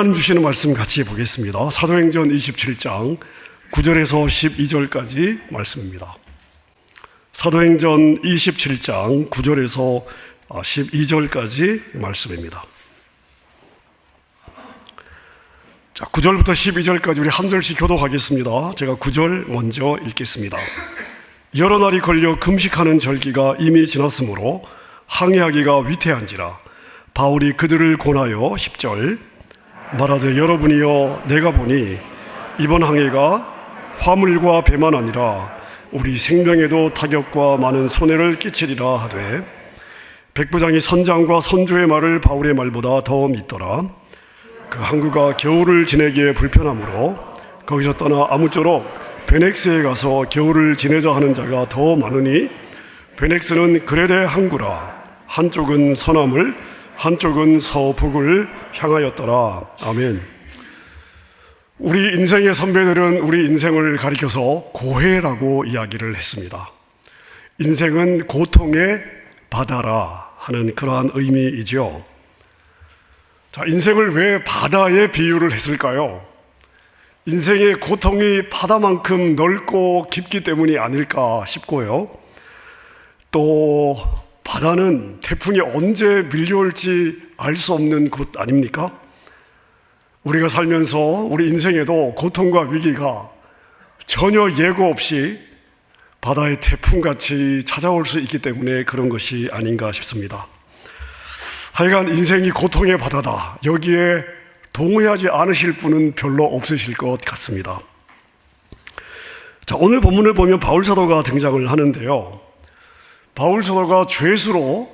하나님 주시는 말씀 같이 보겠습니다. 사도행전 27장 9절에서 12절까지 말씀입니다. 사도행전 27장 9절에서 12절까지 말씀입니다. 자, 9절부터 12절까지 우리 한 절씩 교독하겠습니다. 제가 9절 먼저 읽겠습니다. 여러 날이 걸려 금식하는 절기가 이미 지났으므로 항해하기가 위태한지라 바울이 그들을 권하여 10절 말하되 여러분이여 내가 보니 이번 항해가 화물과 배만 아니라 우리 생명에도 타격과 많은 손해를 끼치리라 하되 백부장이 선장과 선주의 말을 바울의 말보다 더 믿더라. 그 항구가 겨울을 지내기에 불편하므로 거기서 떠나 아무쪼록 베넥스에 가서 겨울을 지내자 하는 자가 더 많으니 베넥스는 그레데 항구라. 한쪽은 서남을 한쪽은 서북을 향하였더라. 아멘. 우리 인생의 선배들은 우리 인생을 가리켜서 고해라고 이야기를 했습니다. 인생은 고통의 바다라 하는 그러한 의미이죠. 자, 인생을 왜 바다에 비유를 했을까요? 인생의 고통이 바다만큼 넓고 깊기 때문이 아닐까 싶고요. 또 바다는 태풍이 언제 밀려올지 알 수 없는 곳 아닙니까? 우리가 살면서 우리 인생에도 고통과 위기가 전혀 예고 없이 바다의 태풍같이 찾아올 수 있기 때문에 그런 것이 아닌가 싶습니다. 하여간 인생이 고통의 바다다. 여기에 동의하지 않으실 분은 별로 없으실 것 같습니다. 자, 오늘 본문을 보면 바울 사도가 등장을 하는데요. 바울 사도가 죄수로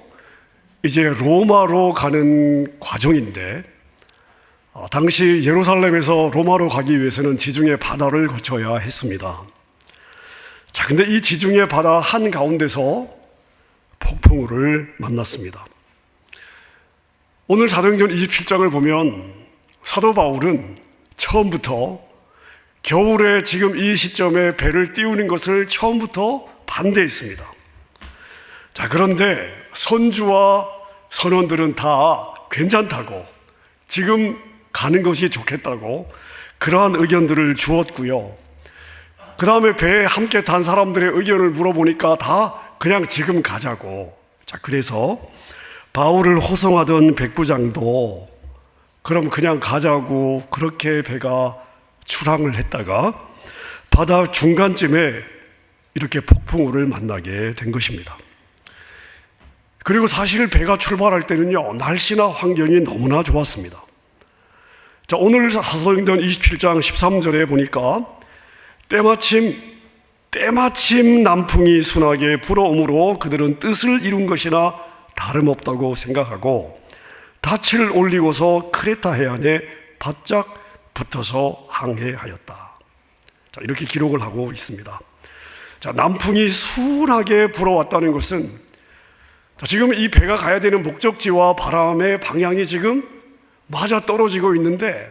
이제 로마로 가는 과정인데 당시 예루살렘에서 로마로 가기 위해서는 지중해 바다를 거쳐야 했습니다. 자, 근데 이 지중해 바다 한가운데서 폭풍우를 만났습니다. 오늘 사도행전 27장을 보면 사도 바울은 처음부터 겨울에 지금 이 시점에 배를 띄우는 것을 처음부터 반대했습니다. 자, 그런데 선주와 선원들은 다 괜찮다고, 지금 가는 것이 좋겠다고 그러한 의견들을 주었고요. 그 다음에 배에 함께 탄 사람들의 의견을 물어보니까 다 그냥 지금 가자고. 자, 그래서 바울을 호송하던 백부장도 그럼 그냥 가자고 그렇게 배가 출항을 했다가 바다 중간쯤에 이렇게 폭풍우를 만나게 된 것입니다. 그리고 사실 배가 출발할 때는요, 날씨나 환경이 너무나 좋았습니다. 자, 오늘 사도행전 27장 13절에 보니까 때마침 남풍이 순하게 불어오므로 그들은 뜻을 이룬 것이나 다름없다고 생각하고 닻을 올리고서 크레타 해안에 바짝 붙어서 항해하였다. 자, 이렇게 기록을 하고 있습니다. 자, 남풍이 순하게 불어왔다는 것은 지금 이 배가 가야 되는 목적지와 바람의 방향이 지금 맞아 떨어지고 있는데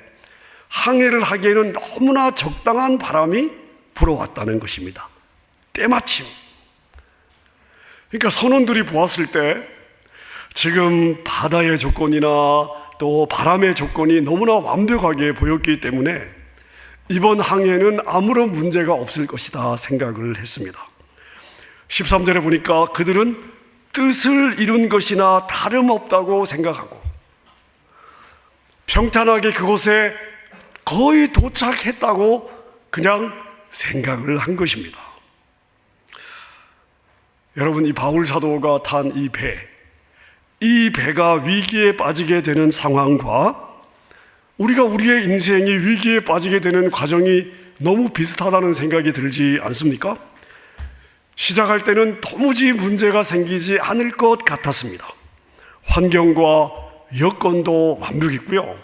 항해를 하기에는 너무나 적당한 바람이 불어왔다는 것입니다. 때마침. 그러니까 선원들이 보았을 때 지금 바다의 조건이나 또 바람의 조건이 너무나 완벽하게 보였기 때문에 이번 항해는 아무런 문제가 없을 것이다 생각을 했습니다. 13절에 보니까 그들은 뜻을 이룬 것이나 다름없다고 생각하고 평탄하게 그곳에 거의 도착했다고 그냥 생각을 한 것입니다. 여러분, 이 바울 사도가 탄 이 배가 위기에 빠지게 되는 상황과 우리가 우리의 인생이 위기에 빠지게 되는 과정이 너무 비슷하다는 생각이 들지 않습니까? 시작할 때는 도무지 문제가 생기지 않을 것 같았습니다. 환경과 여건도 완벽했고요.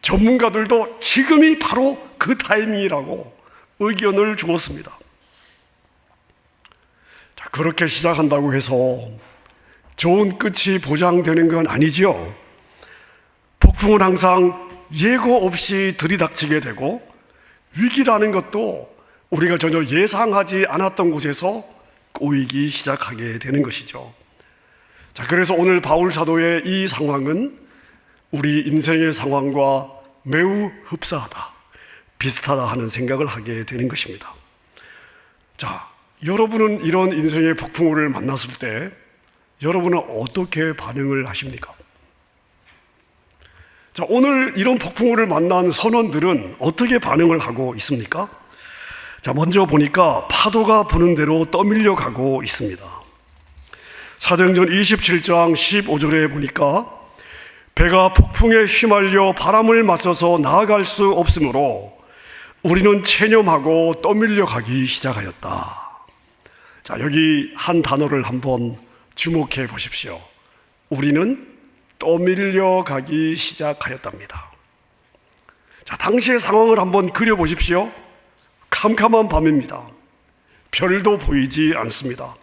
전문가들도 지금이 바로 그 타이밍이라고 의견을 주었습니다. 자, 그렇게 시작한다고 해서 좋은 끝이 보장되는 건 아니지요. 폭풍은 항상 예고 없이 들이닥치게 되고 위기라는 것도 우리가 전혀 예상하지 않았던 곳에서 꼬이기 시작하게 되는 것이죠. 자, 그래서 오늘 바울 사도의 이 상황은 우리 인생의 상황과 매우 흡사하다, 비슷하다 하는 생각을 하게 되는 것입니다. 자, 여러분은 이런 인생의 폭풍우를 만났을 때 여러분은 어떻게 반응을 하십니까? 자, 오늘 이런 폭풍우를 만난 선원들은 어떻게 반응을 하고 있습니까? 자, 먼저 보니까 파도가 부는 대로 떠밀려 가고 있습니다. 사도행전 27장 15절에 보니까 배가 폭풍에 휘말려 바람을 맞서서 나아갈 수 없으므로 우리는 체념하고 떠밀려 가기 시작하였다. 자, 여기 한 단어를 한번 주목해 보십시오. 우리는 떠밀려 가기 시작하였답니다. 자, 당시의 상황을 한번 그려 보십시오. 캄캄한 밤입니다. 별도 보이지 않습니다.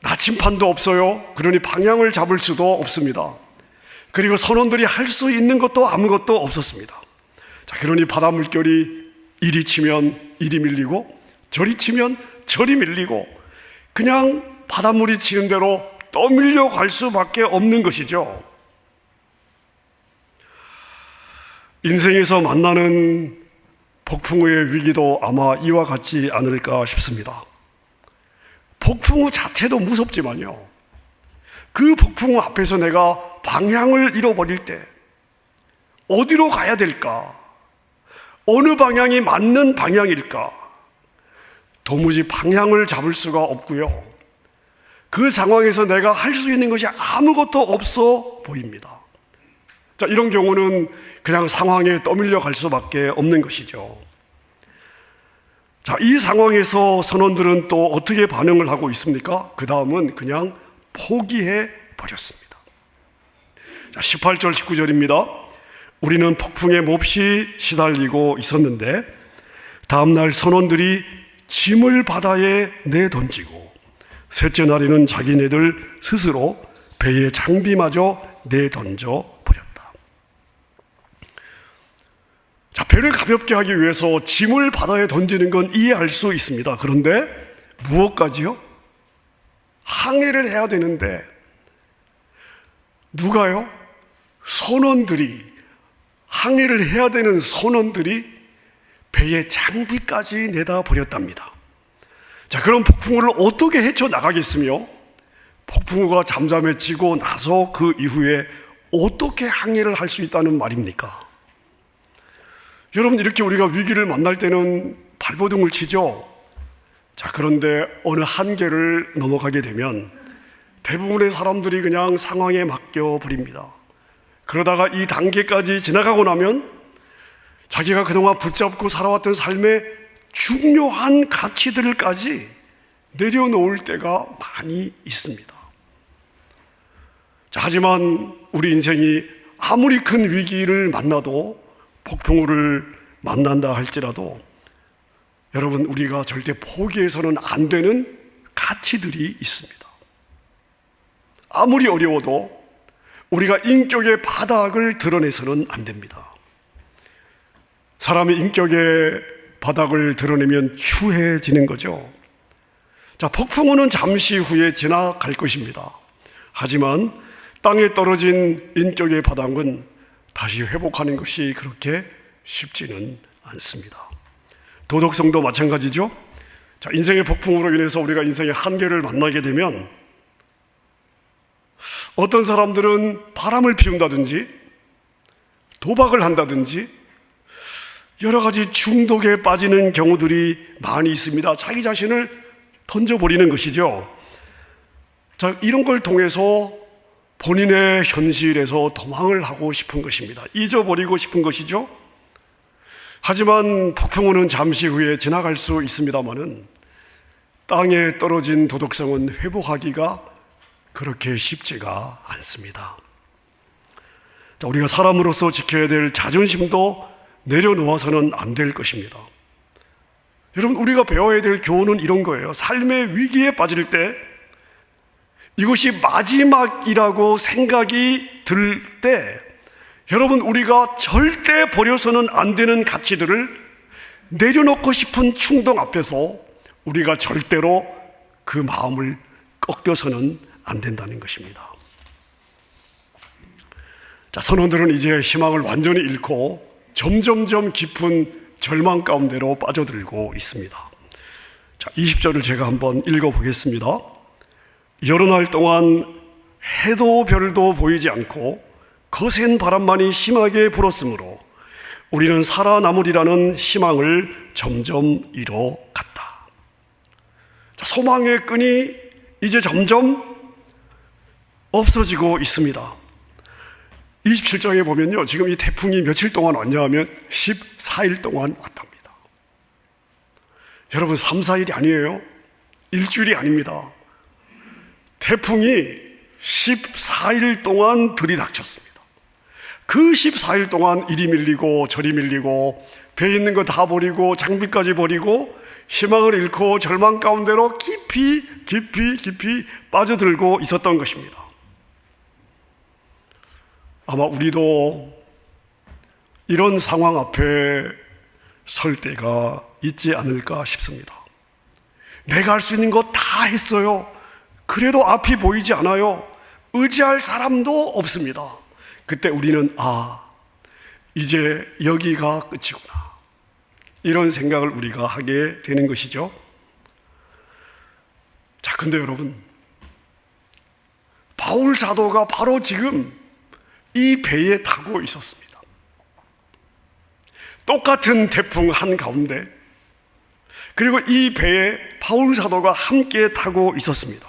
나침판도 없어요. 그러니 방향을 잡을 수도 없습니다. 그리고 선원들이 할 수 있는 것도 아무것도 없었습니다. 자, 그러니 바다 물결이 이리 치면 이리 밀리고 저리 치면 저리 밀리고 그냥 바닷물이 치는 대로 떠밀려 갈 수밖에 없는 것이죠. 인생에서 만나는 폭풍우의 위기도 아마 이와 같지 않을까 싶습니다. 폭풍우 자체도 무섭지만요, 그 폭풍우 앞에서 내가 방향을 잃어버릴 때 어디로 가야 될까? 어느 방향이 맞는 방향일까? 도무지 방향을 잡을 수가 없고요, 그 상황에서 내가 할 수 있는 것이 아무것도 없어 보입니다. 자, 이런 경우는 그냥 상황에 떠밀려 갈 수밖에 없는 것이죠. 자, 이 상황에서 선원들은 또 어떻게 반응을 하고 있습니까? 그 다음은 그냥 포기해 버렸습니다. 자, 18절 19절입니다. 우리는 폭풍에 몹시 시달리고 있었는데 다음날 선원들이 짐을 바다에 내던지고 셋째 날에는 자기네들 스스로 배의 장비마저 내던져 버렸다. 자, 배를 가볍게 하기 위해서 짐을 바다에 던지는 건 이해할 수 있습니다. 그런데 무엇까지요? 항해를 해야 되는데 누가요? 선원들이, 항해를 해야 되는 선원들이 배의 장비까지 내다 버렸답니다. 자, 그럼 폭풍우를 어떻게 헤쳐나가겠으며 폭풍우가 잠잠해지고 나서 그 이후에 어떻게 항해를 할 수 있다는 말입니까? 여러분, 이렇게 우리가 위기를 만날 때는 발버둥을 치죠. 자, 그런데 어느 한계를 넘어가게 되면 대부분의 사람들이 그냥 상황에 맡겨 버립니다. 그러다가 이 단계까지 지나가고 나면 자기가 그동안 붙잡고 살아왔던 삶의 중요한 가치들까지 내려놓을 때가 많이 있습니다. 자, 하지만 우리 인생이 아무리 큰 위기를 만나도, 폭풍우를 만난다 할지라도 여러분, 우리가 절대 포기해서는 안 되는 가치들이 있습니다. 아무리 어려워도 우리가 인격의 바닥을 드러내서는 안 됩니다. 사람의 인격의 바닥을 드러내면 추해지는 거죠. 자, 폭풍우는 잠시 후에 지나갈 것입니다. 하지만 땅에 떨어진 인격의 바닥은 다시 회복하는 것이 그렇게 쉽지는 않습니다. 도덕성도 마찬가지죠. 자, 인생의 폭풍으로 인해서 우리가 인생의 한계를 만나게 되면 어떤 사람들은 바람을 피운다든지 도박을 한다든지 여러 가지 중독에 빠지는 경우들이 많이 있습니다. 자기 자신을 던져버리는 것이죠. 자, 이런 걸 통해서 본인의 현실에서 도망을 하고 싶은 것입니다. 잊어버리고 싶은 것이죠. 하지만 폭풍우는 잠시 후에 지나갈 수 있습니다마는 땅에 떨어진 도덕성은 회복하기가 그렇게 쉽지가 않습니다. 자, 우리가 사람으로서 지켜야 될 자존심도 내려놓아서는 안 될 것입니다. 여러분, 우리가 배워야 될 교훈은 이런 거예요. 삶의 위기에 빠질 때, 이것이 마지막이라고 생각이 들 때, 여러분, 우리가 절대 버려서는 안 되는 가치들을 내려놓고 싶은 충동 앞에서 우리가 절대로 그 마음을 꺾여서는 안 된다는 것입니다. 선원들은 이제 희망을 완전히 잃고 점점점 깊은 절망 가운데로 빠져들고 있습니다. 20절을 제가 한번 읽어보겠습니다. 여러 날 동안 해도 별도 보이지 않고 거센 바람만이 심하게 불었으므로 우리는 살아남으리라는 희망을 점점 잃어갔다. 소망의 끈이 이제 점점 없어지고 있습니다. 27장에 보면요, 지금 이 태풍이 며칠 동안 왔냐 하면 14일 동안 왔답니다. 여러분, 3, 4일이 아니에요. 일주일이 아닙니다. 태풍이 14일 동안 들이닥쳤습니다. 그 14일 동안 이리 밀리고 저리 밀리고 배에 있는 거 다 버리고 장비까지 버리고 희망을 잃고 절망 가운데로 깊이 빠져들고 있었던 것입니다. 아마 우리도 이런 상황 앞에 설 때가 있지 않을까 싶습니다. 내가 할 수 있는 거 다 했어요. 그래도 앞이 보이지 않아요. 의지할 사람도 없습니다. 그때 우리는 이제 여기가 끝이구나, 이런 생각을 우리가 하게 되는 것이죠. 자, 근데 여러분, 바울 사도가 바로 지금 이 배에 타고 있었습니다. 똑같은 태풍 한가운데, 그리고 이 배에 바울 사도가 함께 타고 있었습니다.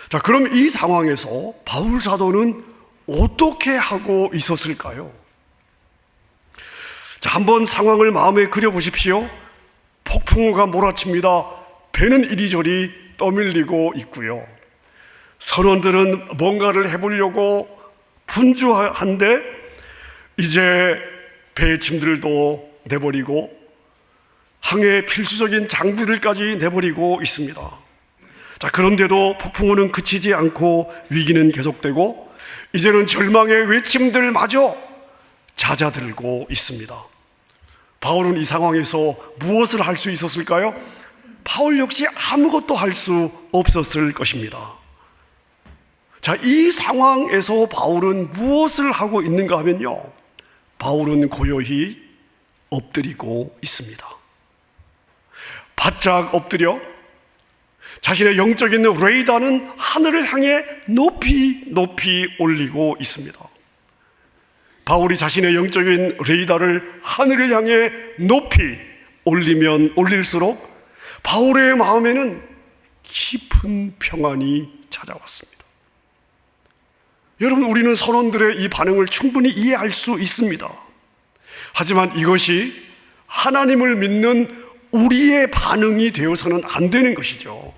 자, 그럼 이 상황에서 바울 사도는 어떻게 하고 있었을까요? 자, 한번 상황을 마음에 그려보십시오. 폭풍우가 몰아칩니다. 배는 이리저리 떠밀리고 있고요. 선원들은 뭔가를 해보려고 분주한데 이제 배의 짐들도 내버리고 항해 필수적인 장비들까지 내버리고 있습니다. 자, 그런데도 폭풍우는 그치지 않고 위기는 계속되고 이제는 절망의 외침들마저 잦아들고 있습니다. 바울은 이 상황에서 무엇을 할 수 있었을까요? 바울 역시 아무것도 할 수 없었을 것입니다. 자, 이 상황에서 바울은 무엇을 하고 있는가 하면요, 바울은 고요히 엎드리고 있습니다. 바짝 엎드려 자신의 영적인 레이더는 하늘을 향해 높이 올리고 있습니다. 바울이 자신의 영적인 레이더를 하늘을 향해 높이 올리면 올릴수록 바울의 마음에는 깊은 평안이 찾아왔습니다. 여러분, 우리는 선원들의 이 반응을 충분히 이해할 수 있습니다. 하지만 이것이 하나님을 믿는 우리의 반응이 되어서는 안 되는 것이죠.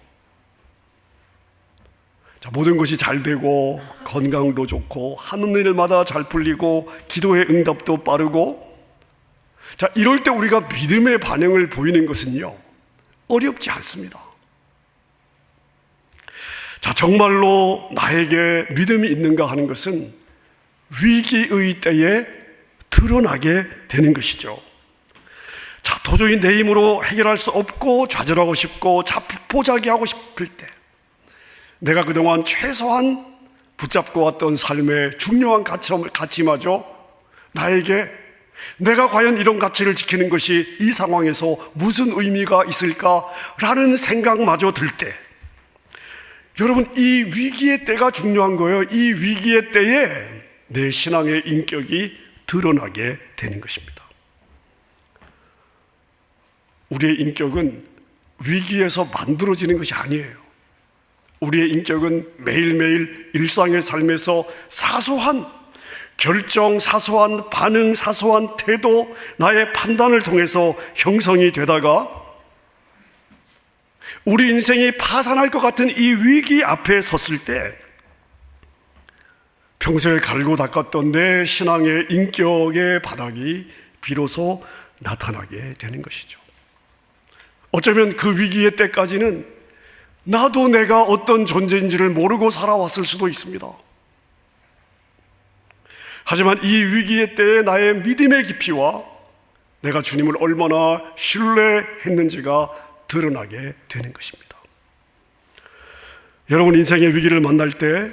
자, 모든 것이 잘 되고 건강도 좋고 하는 일마다 잘 풀리고 기도의 응답도 빠르고, 자, 이럴 때 우리가 믿음의 반응을 보이는 것은요, 어렵지 않습니다. 자, 정말로 나에게 믿음이 있는가 하는 것은 위기의 때에 드러나게 되는 것이죠. 자, 도저히 내 힘으로 해결할 수 없고 좌절하고 싶고 자포자기하고 싶을 때, 내가 그동안 최소한 붙잡고 왔던 삶의 중요한 가치마저 나에게 내가 과연 이런 가치를 지키는 것이 이 상황에서 무슨 의미가 있을까라는 생각마저 들 때, 여러분, 이 위기의 때가 중요한 거예요. 이 위기의 때에 내 신앙의 인격이 드러나게 되는 것입니다. 우리의 인격은 위기에서 만들어지는 것이 아니에요. 우리의 인격은 매일매일 일상의 삶에서 사소한 결정, 사소한 반응, 사소한 태도, 나의 판단을 통해서 형성이 되다가 우리 인생이 파산할 것 같은 이 위기 앞에 섰을 때 평소에 갈고 닦았던 내 신앙의 인격의 바닥이 비로소 나타나게 되는 것이죠. 어쩌면 그 위기의 때까지는 나도 내가 어떤 존재인지를 모르고 살아왔을 수도 있습니다. 하지만 이 위기의 때에 나의 믿음의 깊이와 내가 주님을 얼마나 신뢰했는지가 드러나게 되는 것입니다. 여러분, 인생의 위기를 만날 때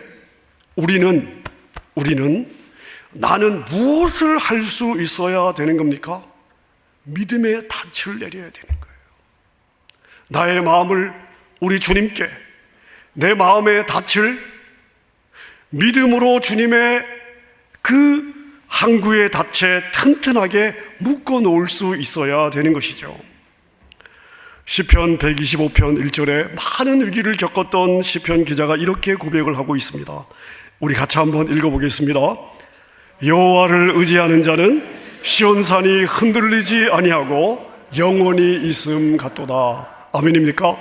우리는 나는 무엇을 할 수 있어야 되는 겁니까? 믿음의 닻을 내려야 되는 거예요. 나의 마음을 우리 주님께, 내 마음의 닻을 믿음으로 주님의 그 항구의 닻에 튼튼하게 묶어 놓을 수 있어야 되는 것이죠. 시편 125편 1절에 많은 위기를 겪었던 시편 기자가 이렇게 고백을 하고 있습니다. 우리 같이 한번 읽어보겠습니다. 여호와를 의지하는 자는 시온산이 흔들리지 아니하고 영원히 있음 같도다. 아멘입니까?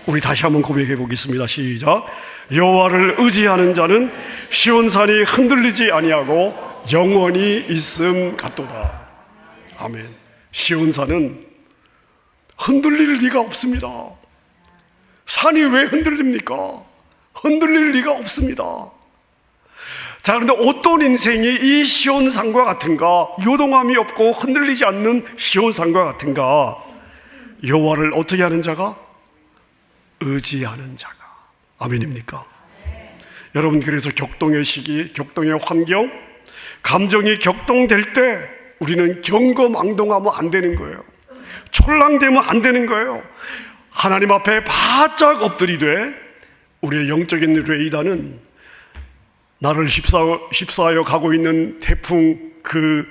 우리 다시 한번 고백해 보겠습니다. 시작. 여호와를 의지하는 자는 시온산이 흔들리지 아니하고 영원히 있음 같도다. 아멘. 시온산은 흔들릴 리가 없습니다. 산이 왜 흔들립니까? 흔들릴 리가 없습니다. 자, 그런데 어떤 인생이 이 시온산과 같은가? 요동함이 없고 흔들리지 않는 시온산과 같은가? 여호와를 어떻게 하는 자가? 의지하는 자가. 아멘입니까? 여러분, 그래서 격동의 시기, 격동의 환경, 감정이 격동될 때 우리는 경거망동하면 안 되는 거예요. 촐랑대면 안 되는 거예요. 하나님 앞에 바짝 엎드리되 우리의 영적인 레이더는 나를 휩싸여 가고 있는 태풍 그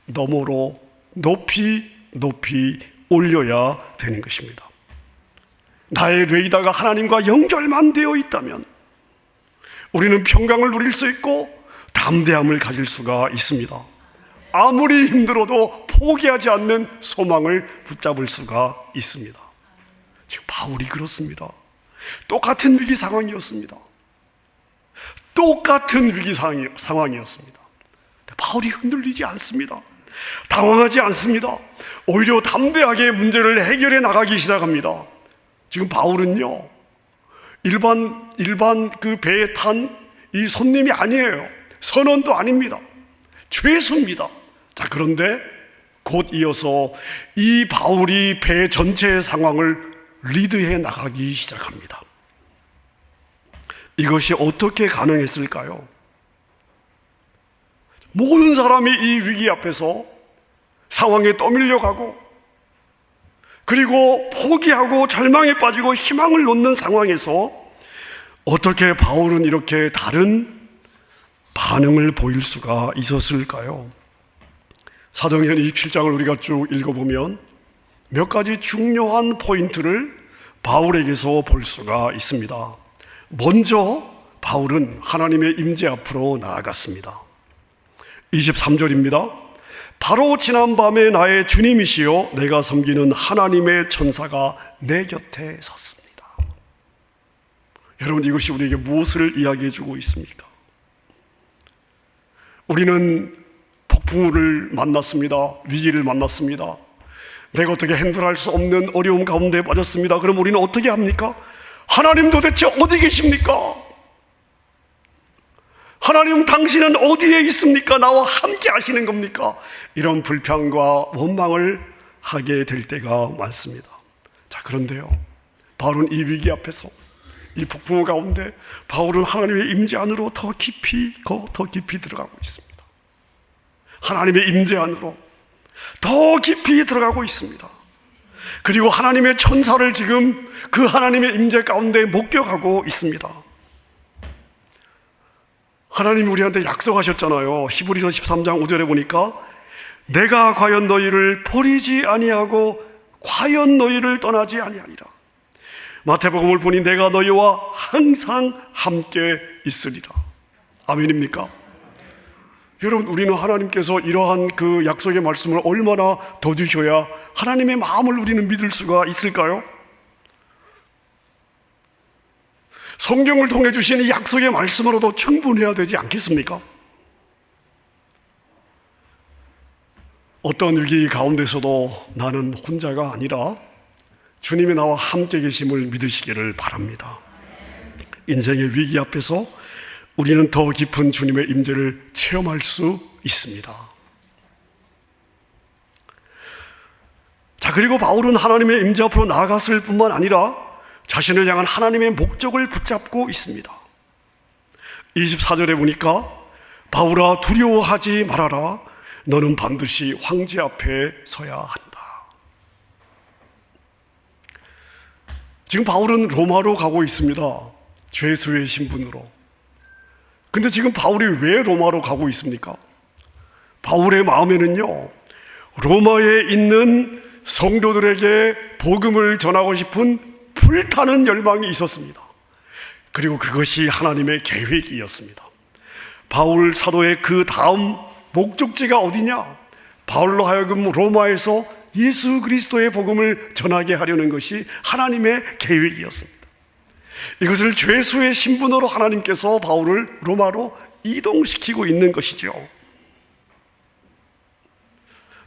너머로 높이 높이 올려야 되는 것입니다. 나의 레이더가 하나님과 연결만 되어 있다면 우리는 평강을 누릴 수 있고 담대함을 가질 수가 있습니다. 아무리 힘들어도 포기하지 않는 소망을 붙잡을 수가 있습니다. 지금 바울이 그렇습니다. 똑같은 위기 상황이었습니다. 똑같은 위기 상황이었습니다. 바울이 흔들리지 않습니다. 당황하지 않습니다. 오히려 담대하게 문제를 해결해 나가기 시작합니다. 지금 바울은요, 일반 그 배에 탄 이 손님이 아니에요. 선원도 아닙니다. 죄수입니다. 자, 그런데 곧 이어서 이 바울이 배 전체의 상황을 리드해 나가기 시작합니다. 이것이 어떻게 가능했을까요? 모든 사람이 이 위기 앞에서 상황에 떠밀려가고 그리고 포기하고 절망에 빠지고 희망을 놓는 상황에서 어떻게 바울은 이렇게 다른 반응을 보일 수가 있었을까요? 사도행전 27장을 우리가 쭉 읽어보면 몇 가지 중요한 포인트를 바울에게서 볼 수가 있습니다. 먼저 바울은 하나님의 임재 앞으로 나아갔습니다. 23절입니다. 바로 지난밤에 나의 주님이시여 내가 섬기는 하나님의 천사가 내 곁에 섰습니다. 여러분, 이것이 우리에게 무엇을 이야기해 주고 있습니까? 우리는 폭풍우를 만났습니다. 위기를 만났습니다. 내가 어떻게 핸들할 수 없는 어려움 가운데 빠졌습니다. 그럼 우리는 어떻게 합니까? 하나님 도대체 어디 계십니까? 하나님 당신은 어디에 있습니까? 나와 함께 하시는 겁니까? 이런 불평과 원망을 하게 될 때가 많습니다. 자, 그런데요, 바울은 이 위기 앞에서, 이 폭풍우 가운데 바울은 하나님의 임재 안으로 더 깊이 들어가고 있습니다. 하나님의 임재 안으로 더 깊이 들어가고 있습니다. 그리고 하나님의 천사를 지금 그 하나님의 임재 가운데 목격하고 있습니다. 하나님이 우리한테 약속하셨잖아요. 히브리서 13장 5절에 보니까 내가 과연 너희를 버리지 아니하고 과연 너희를 떠나지 아니하리라. 마태복음을 보니 내가 너희와 항상 함께 있으리라. 아멘입니까? 여러분, 우리는 하나님께서 이러한 그 약속의 말씀을 얼마나 더 주셔야 하나님의 마음을 우리는 믿을 수가 있을까요? 성경을 통해 주시는 약속의 말씀으로도 충분해야 되지 않겠습니까? 어떤 위기 가운데서도 나는 혼자가 아니라 주님이 나와 함께 계심을 믿으시기를 바랍니다. 인생의 위기 앞에서 우리는 더 깊은 주님의 임재를 체험할 수 있습니다. 자, 그리고 바울은 하나님의 임재 앞으로 나아갔을 뿐만 아니라 자신을 향한 하나님의 목적을 붙잡고 있습니다. 24절에 보니까 바울아, 두려워하지 말아라. 너는 반드시 황제 앞에 서야 한다. 지금 바울은 로마로 가고 있습니다. 죄수의 신분으로. 근데 지금 바울이 왜 로마로 가고 있습니까? 바울의 마음에는요, 로마에 있는 성도들에게 복음을 전하고 싶은 불타는 열망이 있었습니다. 그리고 그것이 하나님의 계획이었습니다. 바울 사도의 그 다음 목적지가 어디냐? 바울로 하여금 로마에서 예수 그리스도의 복음을 전하게 하려는 것이 하나님의 계획이었습니다. 이것을 죄수의 신분으로 하나님께서 바울을 로마로 이동시키고 있는 것이죠.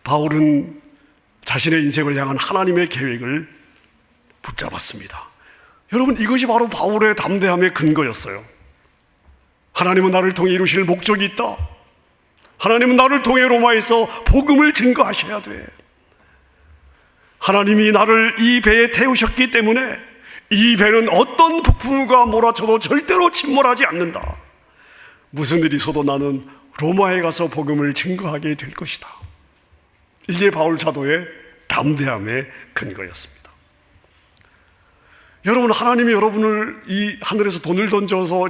바울은 자신의 인생을 향한 하나님의 계획을 붙잡았습니다. 여러분, 이것이 바로 바울의 담대함의 근거였어요. 하나님은 나를 통해 이루실 목적이 있다. 하나님은 나를 통해 로마에서 복음을 증거하셔야 돼. 하나님이 나를 이 배에 태우셨기 때문에 이 배는 어떤 폭풍우가 몰아쳐도 절대로 침몰하지 않는다. 무슨 일이 있어도 나는 로마에 가서 복음을 증거하게 될 것이다. 이게 바울 사도의 담대함의 근거였습니다. 여러분, 하나님이 여러분을 이 하늘에서 돈을 던져서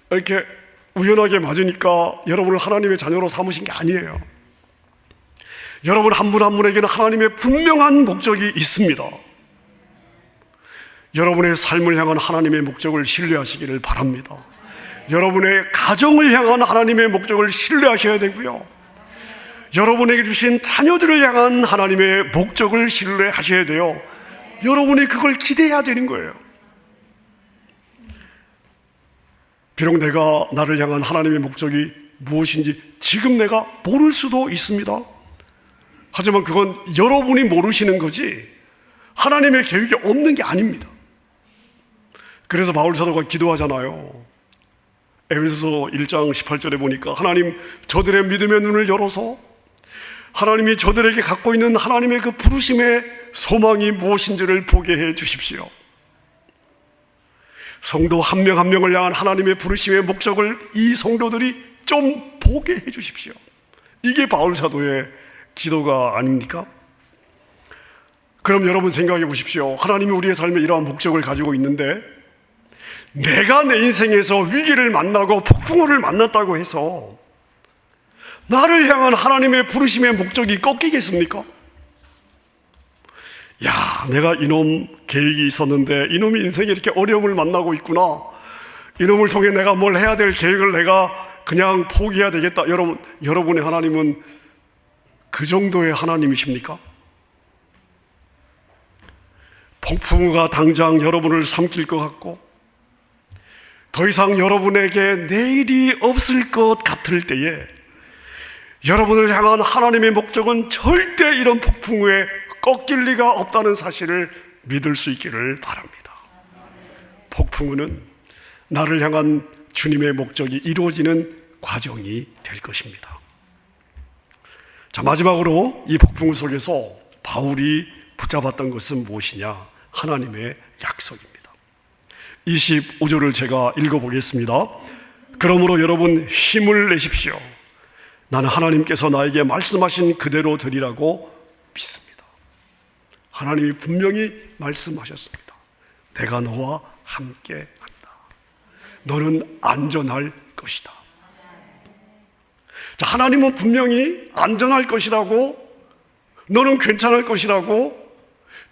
이렇게 우연하게 맞으니까 여러분을 하나님의 자녀로 삼으신 게 아니에요. 여러분 한 분 한 분에게는 하나님의 분명한 목적이 있습니다. 여러분의 삶을 향한 하나님의 목적을 신뢰하시기를 바랍니다. 여러분의 가정을 향한 하나님의 목적을 신뢰하셔야 되고요, 여러분에게 주신 자녀들을 향한 하나님의 목적을 신뢰하셔야 돼요. 여러분이 그걸 기대해야 되는 거예요. 비록 내가 나를 향한 하나님의 목적이 무엇인지 지금 내가 모를 수도 있습니다. 하지만 그건 여러분이 모르시는 거지 하나님의 계획이 없는 게 아닙니다. 그래서 바울 사도가 기도하잖아요. 에베소서 1장 18절에 보니까 하나님, 저들의 믿음의 눈을 열어서 하나님이 저들에게 갖고 있는 하나님의 그 부르심의 소망이 무엇인지를 보게 해 주십시오. 성도 한 명 한 명을 향한 하나님의 부르심의 목적을 이 성도들이 좀 보게 해 주십시오. 이게 바울 사도의 기도가 아닙니까? 그럼 여러분 생각해 보십시오. 하나님이 우리의 삶에 이러한 목적을 가지고 있는데 내가 내 인생에서 위기를 만나고 폭풍우를 만났다고 해서 나를 향한 하나님의 부르심의 목적이 꺾이겠습니까? 야, 내가 이놈 계획이 있었는데 이놈이 인생에 이렇게 어려움을 만나고 있구나. 이놈을 통해 내가 뭘 해야 될 계획을 내가 그냥 포기해야 되겠다. 여러분의 하나님은 그 정도의 하나님이십니까? 폭풍우가 당장 여러분을 삼킬 것 같고 더 이상 여러분에게 내일이 없을 것 같을 때에 여러분을 향한 하나님의 목적은 절대 이런 폭풍우에 꺾일 리가 없다는 사실을 믿을 수 있기를 바랍니다. 폭풍우는 나를 향한 주님의 목적이 이루어지는 과정이 될 것입니다. 자, 마지막으로 이 폭풍우 속에서 바울이 붙잡았던 것은 무엇이냐? 하나님의 약속입니다. 25절을 제가 읽어보겠습니다. 그러므로 여러분 힘을 내십시오. 나는 하나님께서 나에게 말씀하신 그대로 되리라고 믿습니다. 하나님이 분명히 말씀하셨습니다. 내가 너와 함께 한다. 너는 안전할 것이다. 자, 하나님은 분명히 안전할 것이라고, 너는 괜찮을 것이라고,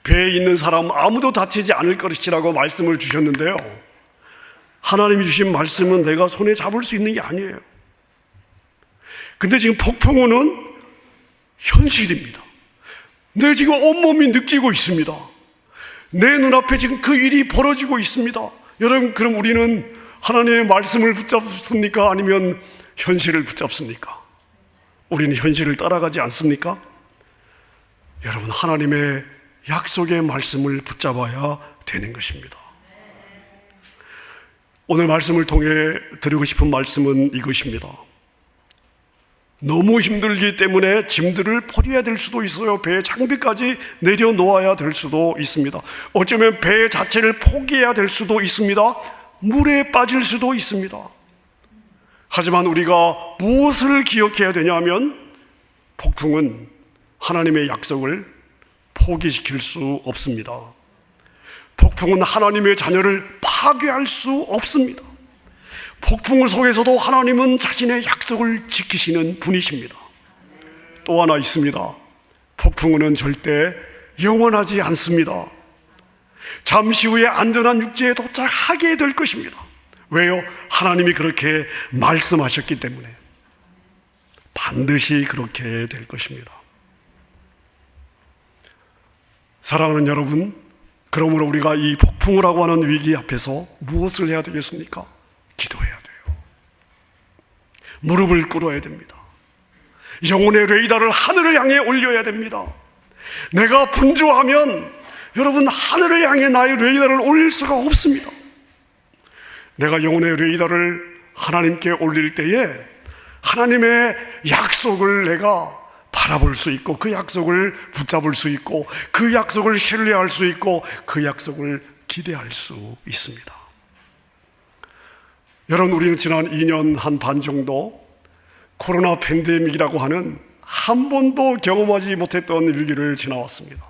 배에 있는 사람 아무도 다치지 않을 것이라고 말씀을 주셨는데요, 하나님이 주신 말씀은 내가 손에 잡을 수 있는 게 아니에요. 근데 지금 폭풍우는 현실입니다. 내 지금 온몸이 느끼고 있습니다. 내 눈앞에 지금 그 일이 벌어지고 있습니다. 여러분, 그럼 우리는 하나님의 말씀을 붙잡습니까? 아니면 현실을 붙잡습니까? 우리는 현실을 따라가지 않습니까? 여러분, 하나님의 약속의 말씀을 붙잡아야 되는 것입니다. 오늘 말씀을 통해 드리고 싶은 말씀은 이것입니다. 너무 힘들기 때문에 짐들을 버려야 될 수도 있어요. 배의 장비까지 내려놓아야 될 수도 있습니다. 어쩌면 배 자체를 포기해야 될 수도 있습니다. 물에 빠질 수도 있습니다. 하지만 우리가 무엇을 기억해야 되냐면 폭풍은 하나님의 약속을 포기시킬 수 없습니다. 폭풍은 하나님의 자녀를 파괴할 수 없습니다. 폭풍 속에서도 하나님은 자신의 약속을 지키시는 분이십니다. 또 하나 있습니다. 폭풍은 절대 영원하지 않습니다. 잠시 후에 안전한 육지에 도착하게 될 것입니다. 왜요? 하나님이 그렇게 말씀하셨기 때문에. 반드시 그렇게 될 것입니다. 사랑하는 여러분, 그러므로 우리가 이 폭풍이라고 하는 위기 앞에서 무엇을 해야 되겠습니까? 기도해야 돼요. 무릎을 꿇어야 됩니다. 영혼의 레이더를 하늘을 향해 올려야 됩니다. 내가 분주하면 여러분, 하늘을 향해 나의 레이더를 올릴 수가 없습니다. 내가 영혼의 레이더를 하나님께 올릴 때에 하나님의 약속을 내가 바라볼 수 있고, 그 약속을 붙잡을 수 있고, 그 약속을 신뢰할 수 있고, 그 약속을 기대할 수 있습니다. 여러분, 우리는 지난 2년 한 반 정도 코로나 팬데믹이라고 하는 한 번도 경험하지 못했던 위기를 지나왔습니다.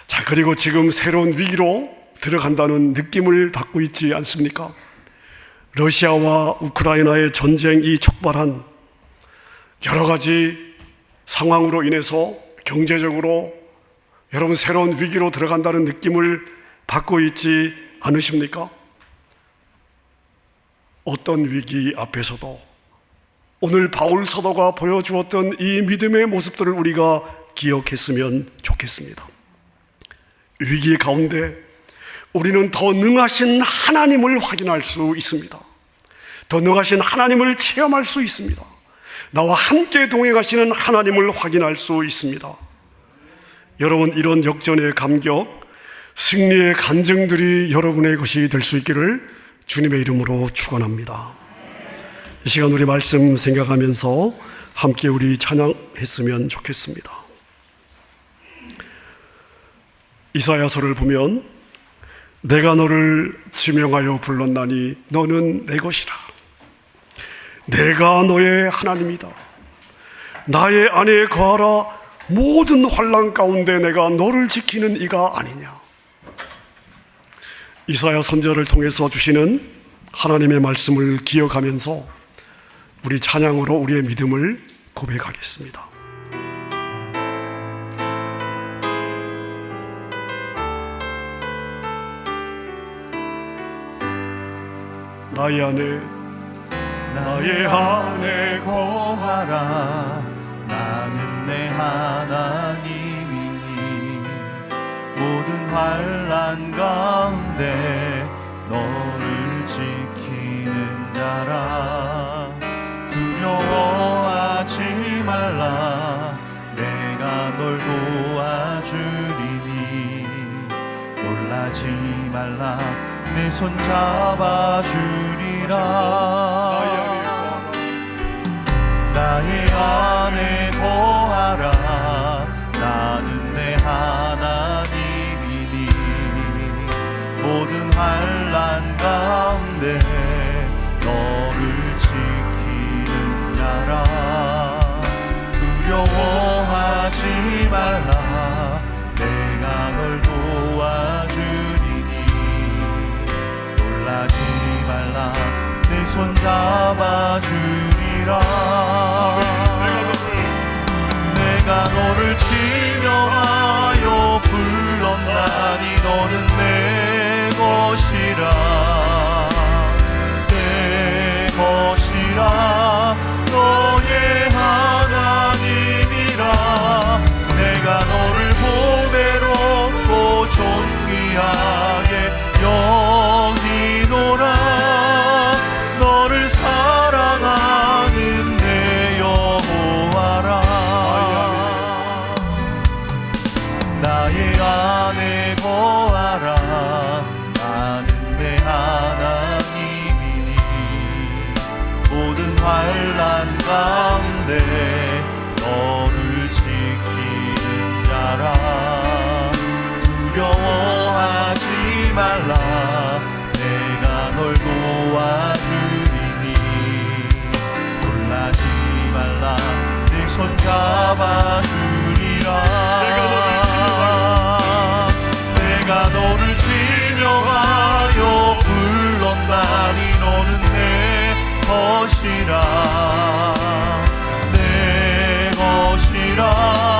자, 그리고 지금 새로운 위기로 들어간다는 느낌을 받고 있지 않습니까? 러시아와 우크라이나의 전쟁이 촉발한 여러 가지 상황으로 인해서 경제적으로 여러분 새로운 위기로 들어간다는 느낌을 받고 있지 않으십니까? 어떤 위기 앞에서도 오늘 바울 사도가 보여주었던 이 믿음의 모습들을 우리가 기억했으면 좋겠습니다. 위기 가운데 우리는 더 능하신 하나님을 확인할 수 있습니다. 더 능하신 하나님을 체험할 수 있습니다. 나와 함께 동행하시는 하나님을 확인할 수 있습니다. 여러분, 이런 역전의 감격, 승리의 간증들이 여러분의 것이 될 수 있기를 주님의 이름으로 축원합니다. 이 시간 우리 말씀 생각하면서 함께 우리 찬양했으면 좋겠습니다. 이사야서를 보면 내가 너를 지명하여 불렀나니 너는 내 것이라. 내가 너의 하나님이다. 나의 안에 거하라. 모든 환난 가운데 내가 너를 지키는 이가 아니냐. 이사야 선지자를 통해서 주시는 하나님의 말씀을 기억하면서 우리 찬양으로 우리의 믿음을 고백하겠습니다. 나의 안에 거하라. 나는 내 하나님이니 모든 환난 가운데 너를 지키는 자라. 두려워하지 말라. 내가 널 도와주리니 놀라지 말라. 내 손 잡아주리라. 나의 안에 거하라. 나는 내 하나님이니 모든 환난 가운데 너를 지키는 자라. 두려워하지 말라. 내가 널 도와주리니 놀라지 말라. 내 손 잡아주리라. 내가 너를 지명하여 불렀나니 너는 내 것이라. 내 것이라. 너의 하나님이라. 내가 너를 보배롭고 존귀하게 여기노라. 너를 사랑하는 내 여호와라. 나의 안에 거하라. 나는 내 하나님이니 모든 환난 가운데 너를 지키는 자라. 두려워하지 말라. 내가 널 도와주리니 것이라 내 것이라